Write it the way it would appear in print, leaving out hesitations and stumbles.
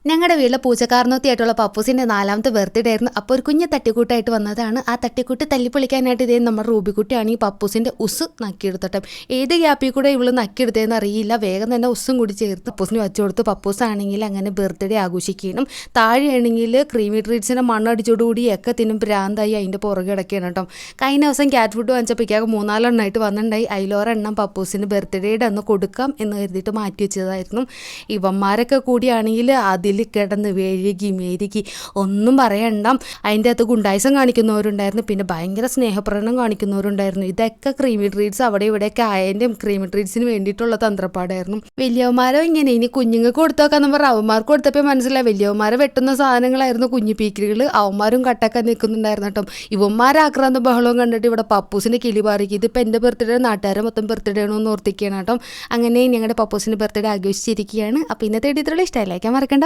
ഞങ്ങളുടെ വീട്ടിലെ പൂച്ചക്കാരനൊത്തിയായിട്ടുള്ള പപ്പൂസിൻ്റെ 4ാമത്തെ ബർത്ത്ഡേ ആയിരുന്നു. അപ്പോൾ ഒരു കുഞ്ഞ് തട്ടിക്കൂട്ടായിട്ട് വന്നതാണ്. ആ തട്ടിക്കൂട്ട് തല്ലിപ്പൊളിക്കാനായിട്ട് ഇതേ നമ്മുടെ റൂബിക്കുട്ടിയാണ് ഈ പപ്പൂസിൻ്റെ ഉസ് നക്കിയെടുത്തിട്ടും ഏത് ഗ്യാപ്പിൽ കൂടെ ഇവള് നക്കിയെടുത്തതെന്ന് അറിയില്ല. വേഗം തന്നെ ഉസ്സും കൂടി ചേർത്ത് പപ്പൂസിന് വെച്ചു കൊടുത്തു. പപ്പൂസാണെങ്കിൽ അങ്ങനെ ബർത്ത്ഡേ ആഘോഷിക്കണം. താഴെയാണെങ്കിൽ ക്രീമി ട്രീറ്റ്സിൻ്റെ മണ്ണടിച്ചോടുകൂടിയൊക്കെ തിന്നും ഭ്രാന്തായി അതിൻ്റെ പുറകെ കിടക്കുകയാണ് കേട്ടോ. കഴിഞ്ഞ ദിവസം ക്യാറ്റ് ഫുഡ് വാങ്ങിച്ചപ്പോഴേക്കും 3-4 എണ്ണമായിട്ട് വന്നിട്ടുണ്ടായി. അതിലോരെണ്ണം പപ്പൂസിന് ബർത്ത്ഡേയുടെ അന്ന് കൊടുക്കാം എന്ന് കരുതിയിട്ട് മാറ്റി വെച്ചതായിരുന്നു. ഇവന്മാരൊക്കെ കൂടിയാണെങ്കിൽ അതിൽ കിടന്ന് മെഴുകി ഒന്നും പറയണ്ട. അതിൻ്റെ അകത്ത് ഗുണ്ടായിസം കാണിക്കുന്നവരുണ്ടായിരുന്നു, പിന്നെ ഭയങ്കര സ്നേഹപ്രകടനം കാണിക്കുന്നവരുണ്ടായിരുന്നു. ഇതൊക്കെ ക്രീമി ട്രീറ്റ്സ് അവിടെ ഇവിടെയൊക്കെ ആയതിൻ്റെയും ക്രീമി ട്രീറ്റ്സിന് വേണ്ടിയിട്ടുള്ള തന്ത്രപ്പാടായിരുന്നു. വലിയവന്മാരോ ഇങ്ങനെ ഇനി കുഞ്ഞുങ്ങൾക്ക് കൊടുത്തോക്കാന്ന് പറഞ്ഞാൽ അവന്മാർക്ക് കൊടുത്തപ്പോൾ മനസ്സിലായി വലിയവന്മാരെ വെട്ടുന്ന സാധനങ്ങളായിരുന്നു കുഞ്ഞു പീക്കികൾ. അവന്മാരും കട്ടൊക്കെ നിൽക്കുന്നുണ്ടായിരുന്നു കേട്ടോ. ഇവന്മാരാക്രാന്ത ബഹളവും കണ്ടിട്ട് ഇവിടെ പപ്പൂസിൻ്റെ കിളി പാറിക്ക് ഇതിപ്പോൾ എൻ്റെ ബർത്ത്ഡേ നാട്ടുകാരെ മൊത്തം ബർത്ത്ഡേ ആണോ എന്ന് ഓർത്തിക്കുകയാണ് കേട്ടോ. അങ്ങനെ ഞങ്ങളുടെ പപ്പൂസിൻ്റെ ബർത്ത്ഡേ ആഘോഷിച്ചിരിക്കുകയാണ്. അപ്പോൾ ഇന്നത്തെ ഇത്രയുള്ള ഇഷ്ടമായി ലൈക്കാൻ മറക്കണ്ട.